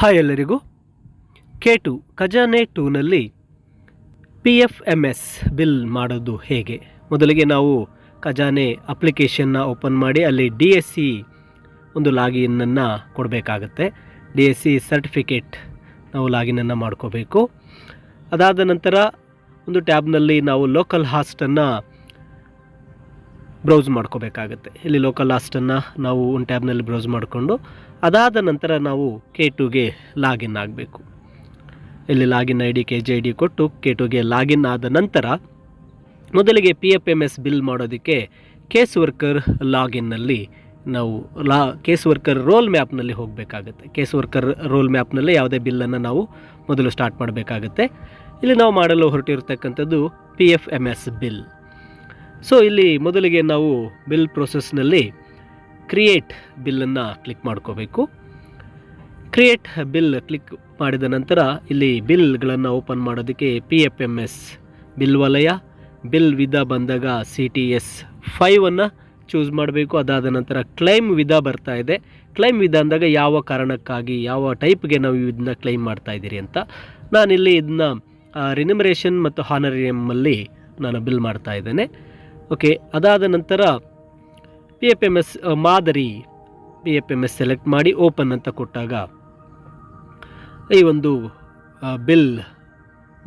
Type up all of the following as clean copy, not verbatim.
Hi ಎಲ್ಲರಿಗೂ. K2 ಖಜಾನೆ 2ನಲ್ಲಿ PFMS bill ಮಾಡೋದು ಹೇಗೆ? ಮೊದಲಿಗೆ ನಾವು ಖಜಾನೆ ಅಪ್ಲಿಕೇಶನ್ನ ಓಪನ್ ಮಾಡಿ ಅಲ್ಲಿ DSC ಒಂದು ಲಾಗಿನನ್ನು ಕೊಡಬೇಕಾಗತ್ತೆ. DSC ಸರ್ಟಿಫಿಕೇಟ್ ನಾವು ಲಾಗಿನನ್ನು ಮಾಡ್ಕೋಬೇಕು. ಅದಾದ ನಂತರ ಒಂದು ಟ್ಯಾಬ್ನಲ್ಲಿ ನಾವು ಲೋಕಲ್ ಹಾಸ್ಟನ್ನು ಬ್ರೌಸ್ ಮಾಡ್ಕೋಬೇಕಾಗತ್ತೆ. ಇಲ್ಲಿ ಲೋಕಲ್ ಹಾಸ್ಟನ್ನು ನಾವು ಒಂದು ಟ್ಯಾಬ್ನಲ್ಲಿ ಬ್ರೌಸ್ ಮಾಡಿಕೊಂಡು ಅದಾದ ನಂತರ ನಾವು K2ಗೆ ಲಾಗಿನ್ ಆಗಬೇಕು. ಇಲ್ಲಿ ಲಾಗಿನ್ ID KJ ID ಕೊಟ್ಟು K2ಗೆ ಲಾಗಿನ್ ಆದ ನಂತರ ಮೊದಲಿಗೆ PFMS ಬಿಲ್ ಮಾಡೋದಕ್ಕೆ ಕೇಸ್ ವರ್ಕರ್ ಲಾಗಿನ್ನಲ್ಲಿ ನಾವು ಕೇಸ್ ವರ್ಕರ್ ರೋಲ್ ಮ್ಯಾಪ್ನಲ್ಲಿ ಹೋಗಬೇಕಾಗತ್ತೆ. ಕೇಸ್ ವರ್ಕರ್ ರೋಲ್ ಮ್ಯಾಪ್ನಲ್ಲಿ ಯಾವುದೇ ಬಿಲ್ಲನ್ನು ನಾವು ಮೊದಲು ಸ್ಟಾರ್ಟ್ ಮಾಡಬೇಕಾಗತ್ತೆ. ಇಲ್ಲಿ ನಾವು ಮಾಡಲು ಹೊರಟಿರ್ತಕ್ಕಂಥದ್ದು PFMS ಬಿಲ್. ಸೊ ಇಲ್ಲಿ ಮೊದಲಿಗೆ ನಾವು ಬಿಲ್ ಪ್ರೊಸೆಸ್ನಲ್ಲಿ ಕ್ರಿಯೇಟ್ ಬಿಲ್ಲನ್ನು ಕ್ಲಿಕ್ ಮಾಡ್ಕೋಬೇಕು. ಕ್ರಿಯೇಟ್ ಬಿಲ್ ಕ್ಲಿಕ್ ಮಾಡಿದ ನಂತರ ಇಲ್ಲಿ ಬಿಲ್ಗಳನ್ನು ಓಪನ್ ಮಾಡೋದಕ್ಕೆ PFMS ಬಿಲ್ ವಲಯ, ಬಿಲ್ ವಿಧ ಬಂದಾಗ CTS 5 ಚೂಸ್ ಮಾಡಬೇಕು. ಅದಾದ ನಂತರ ಕ್ಲೈಮ್ ವಿಧ ಬರ್ತಾ ಇದೆ. ಕ್ಲೈಮ್ ವಿಧ ಅಂದಾಗ ಯಾವ ಕಾರಣಕ್ಕಾಗಿ, ಯಾವ ಟೈಪ್ಗೆ ನಾವು ಇದನ್ನ ಕ್ಲೈಮ್ ಮಾಡ್ತಾ ಇದ್ದೀರಿ ಅಂತ. ನಾನಿಲ್ಲಿ ಇದನ್ನ ರಿನಿಮರೇಷನ್ ಮತ್ತು ಹಾನರಿಯಮ್ಮಲ್ಲಿ ನಾನು ಬಿಲ್ ಮಾಡ್ತಾ ಇದ್ದೇನೆ. ಓಕೆ, ಅದಾದ ನಂತರ PFMS ಮಾದರಿ PFMS ಸೆಲೆಕ್ಟ್ ಮಾಡಿ ಓಪನ್ ಅಂತ ಕೊಟ್ಟಾಗ ಈ ಒಂದು ಬಿಲ್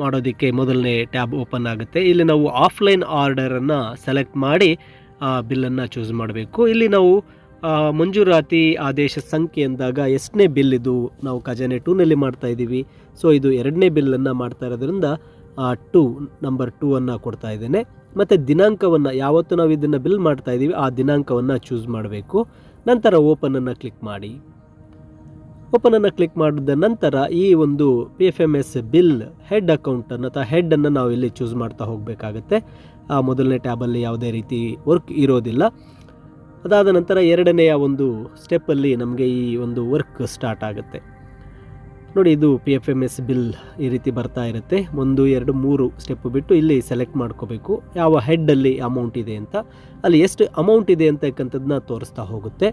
ಮಾಡೋದಕ್ಕೆ ಮೊದಲನೇ ಟ್ಯಾಬ್ ಓಪನ್ ಆಗುತ್ತೆ. ಇಲ್ಲಿ ನಾವು ಆಫ್ಲೈನ್ ಆರ್ಡರನ್ನು ಸೆಲೆಕ್ಟ್ ಮಾಡಿ ಬಿಲ್ಲನ್ನು ಚೂಸ್ ಮಾಡಬೇಕು. ಇಲ್ಲಿ ನಾವು ಮಂಜೂರಾತಿ ಆದೇಶ ಸಂಖ್ಯೆ ಅಂದಾಗ ಎಷ್ಟನೇ ಬಿಲ್ ಇದು, ನಾವು ಖಜಾನೆ 2ನಲ್ಲಿ ಮಾಡ್ತಾ ಇದ್ದೀವಿ. ಸೊ ಇದು 2ನೇ ಬಿಲ್ಲನ್ನು ಮಾಡ್ತಾ ಇರೋದ್ರಿಂದ ನಂಬರ್ 2 ಕೊಡ್ತಾ ಇದ್ದೇನೆ. ಮತ್ತು ದಿನಾಂಕವನ್ನು, ಯಾವತ್ತು ನಾವು ಇದನ್ನು ಬಿಲ್ ಮಾಡ್ತಾ ಇದ್ದೀವಿ ಆ ದಿನಾಂಕವನ್ನು ಚೂಸ್ ಮಾಡಬೇಕು. ನಂತರ ಓಪನನ್ನು ಕ್ಲಿಕ್ ಮಾಡಿ. ಓಪನನ್ನು ಕ್ಲಿಕ್ ಮಾಡಿದ ನಂತರ ಈ ಒಂದು PFMS ಬಿಲ್ ಹೆಡ್ ಅಕೌಂಟನ್ನು ಅಥವಾ ಹೆಡ್ಡನ್ನು ನಾವು ಇಲ್ಲಿ ಚೂಸ್ ಮಾಡ್ತಾ ಹೋಗಬೇಕಾಗತ್ತೆ. ಆ ಮೊದಲನೇ ಟ್ಯಾಬಲ್ಲಿ ಯಾವುದೇ ರೀತಿ ವರ್ಕ್ ಇರೋದಿಲ್ಲ. ಅದಾದ ನಂತರ ಎರಡನೆಯ ಒಂದು ಸ್ಟೆಪ್ಪಲ್ಲಿ ನಮಗೆ ಈ ಒಂದು ವರ್ಕ್ ಸ್ಟಾರ್ಟ್ ಆಗುತ್ತೆ. ನೋಡಿ, ಇದು PFMS ಬಿಲ್ ಈ ರೀತಿ ಬರ್ತಾ ಇರುತ್ತೆ. 1 2 3 ಸ್ಟೆಪ್ ಬಿಟ್ಟು ಇಲ್ಲಿ ಸೆಲೆಕ್ಟ್ ಮಾಡ್ಕೋಬೇಕು ಯಾವ ಹೆಡ್ಡಲ್ಲಿ ಅಮೌಂಟ್ ಇದೆ ಅಂತ. ಅಲ್ಲಿ ಎಷ್ಟು ಅಮೌಂಟ್ ಇದೆ ಅಂತಕ್ಕಂಥದ್ದನ್ನ ತೋರಿಸ್ತಾ ಹೋಗುತ್ತೆ.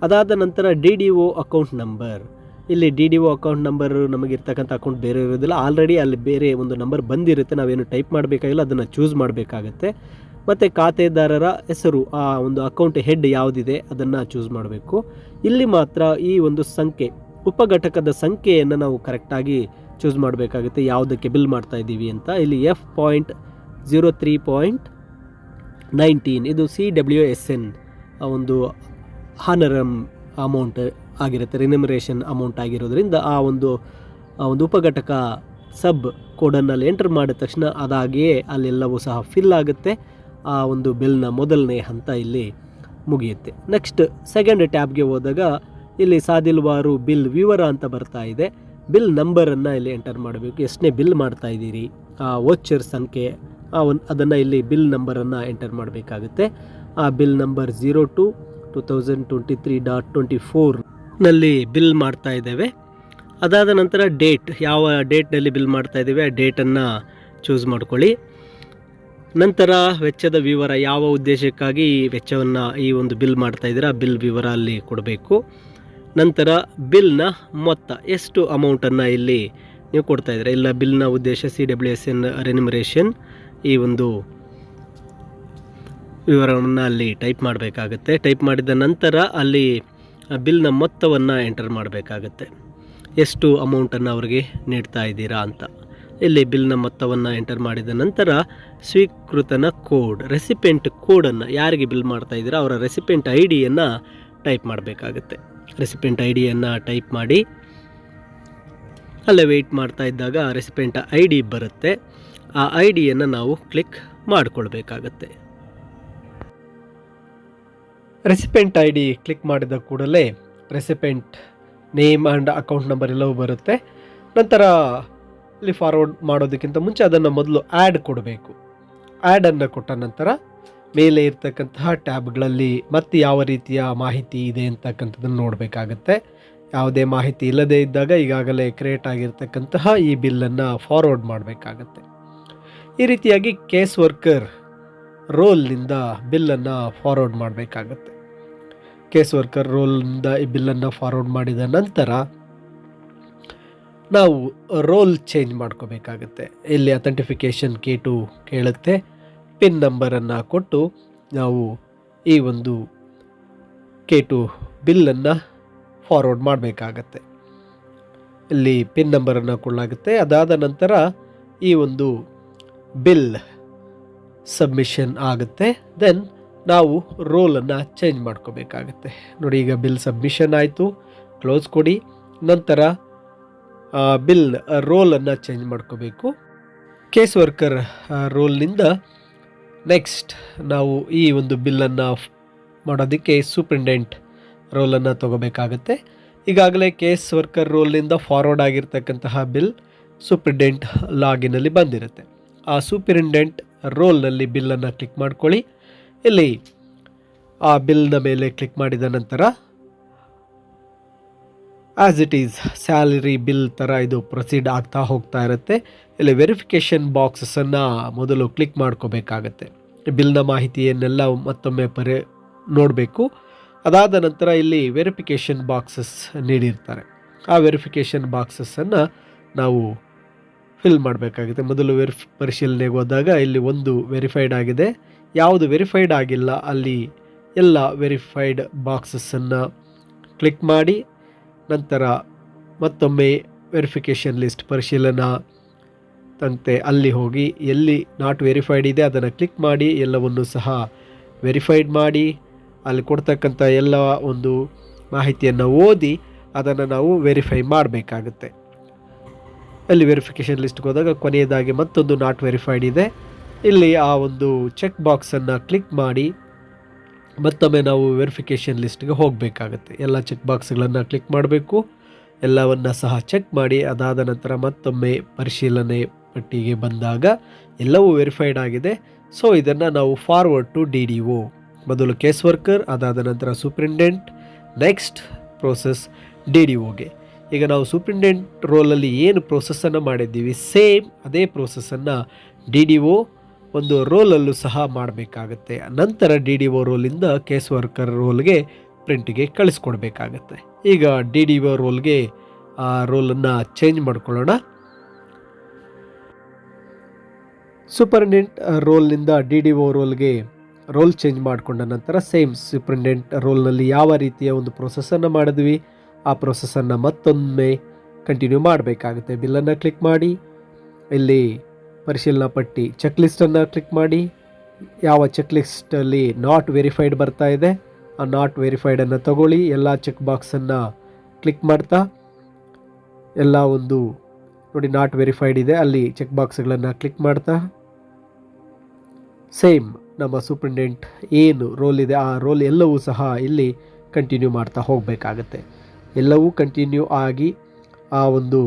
ಅದಾದ ನಂತರ DDO ಅಕೌಂಟ್ ನಂಬರ್. ಇಲ್ಲಿ DDO ಅಕೌಂಟ್ ನಂಬರ್ ನಮಗಿರ್ತಕ್ಕಂಥ ಅಕೌಂಟ್ ಬೇರೆ ಇರೋದಿಲ್ಲ, ಆಲ್ರೆಡಿ ಅಲ್ಲಿ ಬೇರೆ ಒಂದು ನಂಬರ್ ಬಂದಿರುತ್ತೆ. ನಾವೇನು ಟೈಪ್ ಮಾಡಬೇಕಾಗಿಲ್ಲ, ಅದನ್ನು ಚೂಸ್ ಮಾಡಬೇಕಾಗತ್ತೆ. ಮತ್ತು ಖಾತೆದಾರರ ಹೆಸರು, ಆ ಒಂದು ಅಕೌಂಟ್ ಹೆಡ್ ಯಾವುದಿದೆ ಅದನ್ನು ಚೂಸ್ ಮಾಡಬೇಕು. ಇಲ್ಲಿ ಮಾತ್ರ ಈ ಒಂದು ಸಂಖ್ಯೆ, ಉಪಘಟಕದ ಸಂಖ್ಯೆಯನ್ನು ನಾವು ಕರೆಕ್ಟಾಗಿ ಚೂಸ್ ಮಾಡಬೇಕಾಗುತ್ತೆ, ಯಾವುದಕ್ಕೆ ಬಿಲ್ ಮಾಡ್ತಾ ಇದ್ದೀವಿ ಅಂತ. ಇಲ್ಲಿ F.03.19 ಇದು CWSN ಒಂದು ಹಾನರಮ್ ಅಮೌಂಟ್ ಆಗಿರುತ್ತೆ, ರಿನಿಮರೇಷನ್ ಅಮೌಂಟ್ ಆಗಿರೋದ್ರಿಂದ ಆ ಒಂದು ಉಪಘಟಕ ಸಬ್ ಕೋಡನ್ನಲ್ಲಿ ಎಂಟರ್ ಮಾಡಿದ ತಕ್ಷಣ ಅದಾಗಿಯೇ ಅಲ್ಲೆಲ್ಲವೂ ಸಹ ಫಿಲ್ ಆಗುತ್ತೆ. ಆ ಒಂದು ಬಿಲ್ನ ಮೊದಲನೇ ಹಂತ ಇಲ್ಲಿ ಮುಗಿಯುತ್ತೆ. ನೆಕ್ಸ್ಟ್ ಸೆಕೆಂಡ್ ಟ್ಯಾಬ್ಗೆ ಹೋದಾಗ ಇಲ್ಲಿ ಸಾದಿಲ್ವಾರು ಬಿಲ್ ವಿವರ ಅಂತ ಬರ್ತಾ ಇದೆ. ಬಿಲ್ ನಂಬರನ್ನು ಇಲ್ಲಿ ಎಂಟರ್ ಮಾಡಬೇಕು, ಎಷ್ಟನೇ ಬಿಲ್ ಮಾಡ್ತಾ ಇದ್ದೀರಿ, ಆ ವೋಚರ್ ಸಂಖ್ಯೆ ಅದನ್ನು ಇಲ್ಲಿ ಬಿಲ್ ನಂಬರನ್ನು ಎಂಟರ್ ಮಾಡಬೇಕಾಗುತ್ತೆ. ಆ ಬಿಲ್ ನಂಬರ್ 02/2023.24 ನಲ್ಲಿ ಬಿಲ್ ಮಾಡ್ತಾ ಇದ್ದೇವೆ. ಅದಾದ ನಂತರ ಡೇಟ್, ಯಾವ ಡೇಟ್ನಲ್ಲಿ ಬಿಲ್ ಮಾಡ್ತಾ ಇದ್ದೇವೆ ಆ ಡೇಟನ್ನು ಚೂಸ್ ಮಾಡ್ಕೊಳ್ಳಿ. ನಂತರ ವೆಚ್ಚದ ವಿವರ, ಯಾವ ಉದ್ದೇಶಕ್ಕಾಗಿ ಈ ವೆಚ್ಚವನ್ನು ಈ ಒಂದು ಬಿಲ್ ಮಾಡ್ತಾ ಇದ್ದೀರಾ ಬಿಲ್ ವಿವರ ಅಲ್ಲಿ ಕೊಡಬೇಕು. ನಂತರ ಬಿಲ್ನ ಮೊತ್ತ, ಎಷ್ಟು ಅಮೌಂಟನ್ನು ಇಲ್ಲಿ ನೀವು ಕೊಡ್ತಾ ಇದ್ದೀರಾ. ಇಲ್ಲ ಬಿಲ್ನ ಉದ್ದೇಶ CWSN ರೆನ್ಯುಮರೇಷನ್, ಈ ಒಂದು ವಿವರವನ್ನು ಅಲ್ಲಿ ಟೈಪ್ ಮಾಡಬೇಕಾಗತ್ತೆ. ಟೈಪ್ ಮಾಡಿದ ನಂತರ ಅಲ್ಲಿ ಬಿಲ್ನ ಮೊತ್ತವನ್ನು ಎಂಟರ್ ಮಾಡಬೇಕಾಗತ್ತೆ, ಎಷ್ಟು ಅಮೌಂಟನ್ನು ಅವ್ರಿಗೆ ನೀಡ್ತಾ ಇದ್ದೀರಾ ಅಂತ. ಇಲ್ಲಿ ಬಿಲ್ನ ಮೊತ್ತವನ್ನು ಎಂಟರ್ ಮಾಡಿದ ನಂತರ ಸ್ವೀಕೃತನ ಕೋಡ್, ರೆಸಿಪೆಂಟ್ ಕೋಡನ್ನು, ಯಾರಿಗೆ ಬಿಲ್ ಮಾಡ್ತಾ ಇದ್ದೀರಾ ಅವರ ರೆಸಿಪೆಂಟ್ ID ಟೈಪ್ ಮಾಡಬೇಕಾಗತ್ತೆ. ರೆಸಿಪೆಂಟ್ ID ಟೈಪ್ ಮಾಡಿ ಅಲ್ಲೇ ವೆಯ್ಟ್ ಮಾಡ್ತಾ ಇದ್ದಾಗ ರೆಸಿಪೆಂಟ್ ID ಬರುತ್ತೆ. ಆ ID ನಾವು ಕ್ಲಿಕ್ ಮಾಡಿಕೊಳ್ಬೇಕಾಗತ್ತೆ. ರೆಸಿಪೆಂಟ್ ID ಕ್ಲಿಕ್ ಮಾಡಿದ ಕೂಡಲೇ recipient name and account number ಎಲ್ಲವೂ ಬರುತ್ತೆ. ನಂತರ ಇಲ್ಲಿ ಫಾರ್ವರ್ಡ್ ಮಾಡೋದಕ್ಕಿಂತ ಮುಂಚೆ ಅದನ್ನು ಮೊದಲು ಆ್ಯಡ್ ಕೊಡಬೇಕು. ಆ್ಯಡನ್ನು ಕೊಟ್ಟ ನಂತರ ಮೇಲೆ ಇರ್ತಕ್ಕಂತಹ ಟ್ಯಾಬ್ಗಳಲ್ಲಿ ಮತ್ತೆ ಯಾವ ರೀತಿಯ ಮಾಹಿತಿ ಇದೆ ಅಂತಕ್ಕಂಥದ್ದನ್ನು ನೋಡಬೇಕಾಗತ್ತೆ. ಯಾವುದೇ ಮಾಹಿತಿ ಇಲ್ಲದೇ ಇದ್ದಾಗ ಈಗಾಗಲೇ ಕ್ರಿಯೇಟ್ ಆಗಿರ್ತಕ್ಕಂತಹ ಈ ಬಿಲ್ಲನ್ನು ಫಾರ್ವರ್ಡ್ ಮಾಡಬೇಕಾಗತ್ತೆ. ಈ ರೀತಿಯಾಗಿ ಕೇಸ್ ವರ್ಕರ್ ರೋಲ್ನಿಂದ ಬಿಲ್ಲನ್ನು ಫಾರ್ವರ್ಡ್ ಮಾಡಬೇಕಾಗತ್ತೆ. ಕೇಸ್ ವರ್ಕರ್ ರೋಲ್ನಿಂದ ಈ ಬಿಲ್ಲನ್ನು ಫಾರ್ವರ್ಡ್ ಮಾಡಿದ ನಂತರ ನಾವು ರೋಲ್ ಚೇಂಜ್ ಮಾಡ್ಕೋಬೇಕಾಗತ್ತೆ. ಇಲ್ಲಿ ಅಥೆಂಟಿಫಿಕೇಷನ್ K2 ಕೇಳುತ್ತೆ. ಪಿನ್ ನಂಬರನ್ನು ಕೊಟ್ಟು ನಾವು ಈ ಒಂದು K2 ಬಿಲ್ಲನ್ನು ಫಾರ್ವರ್ಡ್ ಮಾಡಬೇಕಾಗತ್ತೆ. ಇಲ್ಲಿ ಪಿನ್ ನಂಬರನ್ನು ಕೊಡಲಾಗುತ್ತೆ. ಅದಾದ ನಂತರ ಈ ಒಂದು ಬಿಲ್ ಸಬ್ಮಿಷನ್ ಆಗುತ್ತೆ. ದೆನ್ ನಾವು ರೋಲನ್ನು ಚೇಂಜ್ ಮಾಡ್ಕೋಬೇಕಾಗತ್ತೆ. ನೋಡಿ, ಈಗ ಬಿಲ್ ಸಬ್ಮಿಷನ್ ಆಯಿತು, ಕ್ಲೋಸ್ ಕೊಡಿ. ನಂತರ ಬಿಲ್ ರೋಲನ್ನು ಚೇಂಜ್ ಮಾಡ್ಕೋಬೇಕು. ಕೇಸ್ ವರ್ಕರ್ ರೋಲ್ನಿಂದ ನೆಕ್ಸ್ಟ್ ನಾವು ಈ ಒಂದು ಬಿಲ್ಲನ್ನು ಮಾಡೋದಕ್ಕೆ ಸೂಪ್ರಿಂಟೆಂಡೆಂಟ್ ರೋಲನ್ನು ತಗೋಬೇಕಾಗತ್ತೆ. ಈಗಾಗಲೇ ಕೇಸ್ ವರ್ಕರ್ ರೋಲ್ನಿಂದ ಫಾರ್ವರ್ಡ್ ಆಗಿರ್ತಕ್ಕಂತಹ ಬಿಲ್ ಸೂಪ್ರಿಂಟೆಂಡೆಂಟ್ ಲಾಗಿನಲ್ಲಿ ಬಂದಿರುತ್ತೆ. ಆ ಸೂಪ್ರಿಂಟೆಂಡೆಂಟ್ ರೋಲ್ನಲ್ಲಿ ಬಿಲ್ಲನ್ನು ಕ್ಲಿಕ್ ಮಾಡ್ಕೊಳ್ಳಿ. ಇಲ್ಲಿ ಆ ಬಿಲ್ನ ಮೇಲೆ ಕ್ಲಿಕ್ ಮಾಡಿದ ನಂತರ as it is salary bill ಥರ ಇದು ಪ್ರೊಸೀಡ್ ಆಗ್ತಾ ಹೋಗ್ತಾ ಇರುತ್ತೆ. ಇಲ್ಲಿ ವೆರಿಫಿಕೇಷನ್ ಬಾಕ್ಸನ್ನು ಮೊದಲು ಕ್ಲಿಕ್ ಮಾಡ್ಕೋಬೇಕಾಗತ್ತೆ. ಬಿಲ್ನ ಮಾಹಿತಿಯನ್ನೆಲ್ಲ ಮತ್ತೊಮ್ಮೆ ನೋಡಬೇಕು. ಅದಾದ ನಂತರ ಇಲ್ಲಿ ವೆರಿಫಿಕೇಷನ್ ಬಾಕ್ಸಸ್ ನೀಡಿರ್ತಾರೆ. ಆ ವೆರಿಫಿಕೇಷನ್ ಬಾಕ್ಸಸ್ಸನ್ನು ನಾವು ಫಿಲ್ ಮಾಡಬೇಕಾಗುತ್ತೆ. ಮೊದಲು ಪರಿಶೀಲನೆಗೆ ಹೋದಾಗ ಇಲ್ಲಿ ಒಂದು ವೆರಿಫೈಡ್ ಆಗಿದೆ, ಯಾವುದು ವೆರಿಫೈಡ್ ಆಗಿಲ್ಲ ಅಲ್ಲಿ ಎಲ್ಲ ವೆರಿಫೈಡ್ ಬಾಕ್ಸಸ್ಸನ್ನು ಕ್ಲಿಕ್ ಮಾಡಿ ನಂತರ ಮತ್ತೊಮ್ಮೆ ವೆರಿಫಿಕೇಷನ್ ಲಿಸ್ಟ್ ಪರಿಶೀಲನಾ ತಂತೆ ಅಲ್ಲಿ ಹೋಗಿ ಎಲ್ಲಿ ನಾಟ್ ವೆರಿಫೈಡ್ ಇದೆ ಅದನ್ನು ಕ್ಲಿಕ್ ಮಾಡಿ ಎಲ್ಲವನ್ನು ಸಹ ವೆರಿಫೈಡ್ ಮಾಡಿ ಅಲ್ಲಿ ಕೊಡ್ತಕ್ಕಂಥ ಎಲ್ಲ ಒಂದು ಮಾಹಿತಿಯನ್ನು ಓದಿ ಅದನ್ನು ನಾವು ವೆರಿಫೈ ಮಾಡಬೇಕಾಗುತ್ತೆ. ಅಲ್ಲಿ ವೆರಿಫಿಕೇಷನ್ ಲಿಸ್ಟ್ಗೆ ಹೋದಾಗ ಕೊನೆಯದಾಗಿ ಮತ್ತೊಂದು ನಾಟ್ ವೆರಿಫೈಡ್ ಇದೆ. ಇಲ್ಲಿ ಆ ಒಂದು ಚೆಕ್ ಬಾಕ್ಸನ್ನು ಕ್ಲಿಕ್ ಮಾಡಿ ಮತ್ತೊಮ್ಮೆ ನಾವು ವೆರಿಫಿಕೇಷನ್ ಲಿಸ್ಟ್ಗೆ ಹೋಗಬೇಕಾಗತ್ತೆ. ಎಲ್ಲ ಚೆಕ್ ಬಾಕ್ಸ್ಗಳನ್ನು ಕ್ಲಿಕ್ ಮಾಡಬೇಕು, ಎಲ್ಲವನ್ನು ಸಹ ಚೆಕ್ ಮಾಡಿ ಅದಾದ ನಂತರ ಮತ್ತೊಮ್ಮೆ ಪರಿಶೀಲನೆ ಪಟ್ಟಿಗೆ ಬಂದಾಗ ಎಲ್ಲವೂ ವೆರಿಫೈಡ್ ಆಗಿದೆ. ಸೊ ಇದನ್ನು ನಾವು ಫಾರ್ವರ್ಡ್ ಟು DDO, ಮೊದಲು ಕೇಸ್ ವರ್ಕರ್, ಅದಾದ ನಂತರ ಸೂಪ್ರಿಂಟೆಂಡೆಂಟ್, ನೆಕ್ಸ್ಟ್ ಪ್ರೋಸೆಸ್ DDOಗೆ. ಈಗ ನಾವು ಸೂಪ್ರಿಂಟೆಂಡೆಂಟ್ ರೋಲಲ್ಲಿ ಏನು ಪ್ರೋಸೆಸ್ಸನ್ನು ಮಾಡಿದ್ದೀವಿ ಸೇಮ್ ಅದೇ ಪ್ರೋಸೆಸ್ಸನ್ನು DDO ಒಂದು ರೋಲಲ್ಲೂ ಸಹ ಮಾಡಬೇಕಾಗತ್ತೆ. ನಂತರ DDO ರೋಲಿಂದ ಕೇಸ್ ವರ್ಕರ್ ರೋಲ್ಗೆ ಪ್ರಿಂಟಿಗೆ ಕಳಿಸ್ಕೊಡ್ಬೇಕಾಗತ್ತೆ. ಈಗ DDO ರೋಲ್ಗೆ ಆ ರೋಲನ್ನು ಚೇಂಜ್ ಮಾಡ್ಕೊಳ್ಳೋಣ. ಸೂಪರಿಂಟೆಂಡೆಂಟ್ ರೋಲ್ನಿಂದ DDO ರೋಲ್ಗೆ ರೋಲ್ ಚೇಂಜ್ ಮಾಡಿಕೊಂಡ ನಂತರ ಸೇಮ್ ಸೂಪರಿಂಟೆಂಡೆಂಟ್ ರೋಲ್ನಲ್ಲಿ ಯಾವ ರೀತಿಯ ಒಂದು ಪ್ರೋಸೆಸ್ಸನ್ನು ಮಾಡಿದ್ವಿ ಆ ಪ್ರೋಸೆಸ್ಸನ್ನು ಮತ್ತೊಮ್ಮೆ ಕಂಟಿನ್ಯೂ ಮಾಡಬೇಕಾಗುತ್ತೆ. ಬಿಲ್ಲನ್ನು ಕ್ಲಿಕ್ ಮಾಡಿ ಇಲ್ಲಿ ಪರಿಶೀಲನಾ ಪಟ್ಟಿ ಚೆಕ್ ಲಿಸ್ಟನ್ನು ಕ್ಲಿಕ್ ಮಾಡಿ ಯಾವ ಚೆಕ್ ಲಿಸ್ಟಲ್ಲಿ ನಾಟ್ ವೆರಿಫೈಡ್ ಬರ್ತಾ ಇದೆ ಆ ನಾಟ್ ವೆರಿಫೈಡನ್ನು ತಗೊಳ್ಳಿ. ಎಲ್ಲ ಚೆಕ್ ಬಾಕ್ಸನ್ನು ಕ್ಲಿಕ್ ಮಾಡ್ತಾ ಎಲ್ಲ ಒಂದು ನೋಡಿ ನಾಟ್ ವೆರಿಫೈಡ್ ಇದೆ ಅಲ್ಲಿ ಚೆಕ್ ಬಾಕ್ಸ್ಗಳನ್ನು ಕ್ಲಿಕ್ ಮಾಡ್ತಾ ಸೇಮ್ ನಮ್ಮ ಸೂಪ್ರಿಂಟೆಂಡೆಂಟ್ ಏನು ರೋಲ್ ಇದೆ ಆ ರೋಲ್ ಎಲ್ಲವೂ ಸಹ ಇಲ್ಲಿ ಕಂಟಿನ್ಯೂ ಮಾಡ್ತಾ ಹೋಗಬೇಕಾಗತ್ತೆ. ಎಲ್ಲವೂ ಕಂಟಿನ್ಯೂ ಆಗಿ ಆ ಒಂದು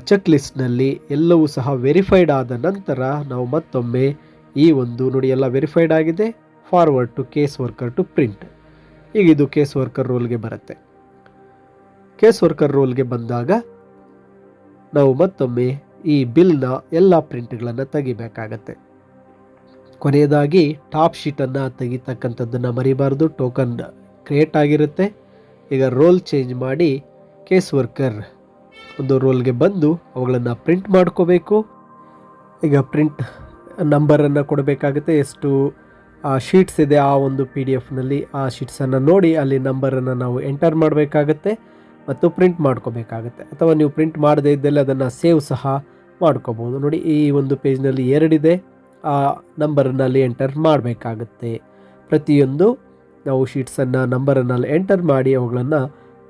ಚೆಕ್ ಲಿಸ್ಟ್ನಲ್ಲಿ ಎಲ್ಲವೂ ಸಹ ವೆರಿಫೈಡ್ ಆದ ನಂತರ ನಾವು ಮತ್ತೊಮ್ಮೆ ಈ ಒಂದು ನೋಡಿ ಎಲ್ಲ ವೆರಿಫೈಡ್ ಆಗಿದೆ, forward to case worker to print. ಈಗ ಇದು ಕೇಸ್ ವರ್ಕರ್ ರೋಲ್ಗೆ ಬರುತ್ತೆ. ಕೇಸ್ ವರ್ಕರ್ ರೋಲ್ಗೆ ಬಂದಾಗ ನಾವು ಮತ್ತೊಮ್ಮೆ ಈ ಬಿಲ್ನ ಎಲ್ಲ ಪ್ರಿಂಟ್ಗಳನ್ನು ತೆಗಿಬೇಕಾಗತ್ತೆ. ಕೊನೆಯದಾಗಿ ಟಾಪ್ ಶೀಟನ್ನು ತೆಗಿತಕ್ಕಂಥದ್ದನ್ನು ಮರಿಬಾರ್ದು, ಟೋಕನ್ ಕ್ರಿಯೇಟ್ ಆಗಿರುತ್ತೆ. ಈಗ ರೋಲ್ ಚೇಂಜ್ ಮಾಡಿ ಕೇಸ್ ವರ್ಕರ್ ಒಂದು ರೋಲ್ಗೆ ಬಂದು ಅವುಗಳನ್ನು ಪ್ರಿಂಟ್ ಮಾಡ್ಕೋಬೇಕು. ಈಗ ಪ್ರಿಂಟ್ ನಂಬರನ್ನು ಕೊಡಬೇಕಾಗುತ್ತೆ, ಎಷ್ಟು ಶೀಟ್ಸ್ ಇದೆ ಆ ಒಂದು PDF-ನಲ್ಲಿ ಆ ಶೀಟ್ಸನ್ನು ನೋಡಿ ಅಲ್ಲಿ ನಂಬರನ್ನು ನಾವು ಎಂಟರ್ ಮಾಡಬೇಕಾಗತ್ತೆ ಮತ್ತು ಪ್ರಿಂಟ್ ಮಾಡ್ಕೋಬೇಕಾಗತ್ತೆ. ಅಥವಾ ನೀವು ಪ್ರಿಂಟ್ ಮಾಡದೇ ಇದ್ದಲ್ಲಿ ಅದನ್ನು ಸೇವ್ ಸಹ ಮಾಡ್ಕೋಬೋದು. ನೋಡಿ ಈ ಒಂದು ಪೇಜ್ನಲ್ಲಿ 2 ಇದೆ, ಆ ನಂಬರನ್ನು ಅಲ್ಲಿ ಎಂಟರ್ ಮಾಡಬೇಕಾಗತ್ತೆ. ಪ್ರತಿಯೊಂದು ನಾವು ಶೀಟ್ಸನ್ನು ನಂಬರನ್ನು ಎಂಟರ್ ಮಾಡಿ ಅವುಗಳನ್ನು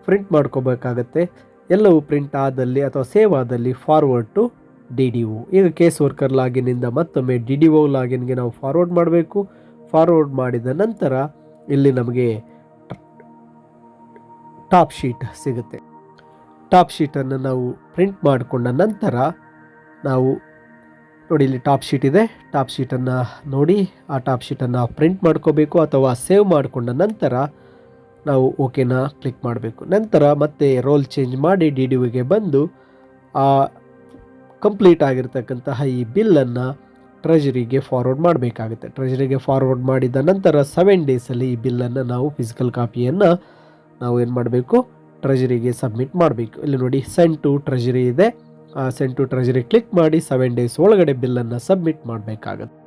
ಪ್ರಿಂಟ್ ಮಾಡ್ಕೋಬೇಕಾಗತ್ತೆ. ಎಲ್ಲವೂ ಪ್ರಿಂಟ್ ಆದಲ್ಲಿ ಅಥವಾ ಸೇವ್ ಆದಲ್ಲಿ ಫಾರ್ವರ್ಡ್ ಟು DDO. ಈಗ ಕೇಸ್ ವರ್ಕರ್ ಲಾಗಿನ್ನಿಂದ ಮತ್ತೊಮ್ಮೆ DDO ಲಾಗಿನ್ಗೆ ನಾವು ಫಾರ್ವರ್ಡ್ ಮಾಡಬೇಕು. ಫಾರ್ವರ್ಡ್ ಮಾಡಿದ ನಂತರ ಇಲ್ಲಿ ನಮಗೆ ಟಾಪ್ ಶೀಟ್ ಸಿಗುತ್ತೆ. ಟಾಪ್ ಶೀಟನ್ನು ನಾವು ಪ್ರಿಂಟ್ ಮಾಡಿಕೊಂಡ ನಂತರ ನಾವು ನೋಡಿ ಇಲ್ಲಿ ಟಾಪ್ ಶೀಟ್ ಇದೆ, ಟಾಪ್ ಶೀಟನ್ನು ನೋಡಿ ಆ ಟಾಪ್ ಶೀಟನ್ನು ಪ್ರಿಂಟ್ ಮಾಡ್ಕೋಬೇಕು ಅಥವಾ ಸೇವ್ ಮಾಡಿಕೊಂಡ ನಂತರ ನಾವು ಓಕೆನ ಕ್ಲಿಕ್ ಮಾಡಬೇಕು. ನಂತರ ಮತ್ತೆ ರೋಲ್ ಚೇಂಜ್ ಮಾಡಿ DDOಗೆ ಬಂದು ಆ ಕಂಪ್ಲೀಟ್ ಆಗಿರ್ತಕ್ಕಂತಹ ಈ ಬಿಲ್ಲನ್ನು ಟ್ರೆಜರಿಗೆ ಫಾರ್ವರ್ಡ್ ಮಾಡಬೇಕಾಗುತ್ತೆ. ಟ್ರೆಜರಿಗೆ ಫಾರ್ವರ್ಡ್ ಮಾಡಿದ ನಂತರ 7 ಡೇಸಲ್ಲಿ ಈ ಬಿಲ್ಲನ್ನು ನಾವು ಫಿಸಿಕಲ್ ಕಾಪಿಯನ್ನು ನಾವು ಏನು ಮಾಡಬೇಕು ಟ್ರೆಜರಿಗೆ ಸಬ್ಮಿಟ್ ಮಾಡಬೇಕು. ಇಲ್ಲಿ ನೋಡಿ ಸೆಂಡ್ ಟು ಟ್ರೆಜರಿ ಇದೆ, ಸೆಂಡ್ ಟು ಟ್ರೆಜರಿ ಕ್ಲಿಕ್ ಮಾಡಿ 7 ಡೇಸ್ ಒಳಗಡೆ ಬಿಲ್ಲನ್ನು ಸಬ್ಮಿಟ್ ಮಾಡಬೇಕಾಗತ್ತೆ.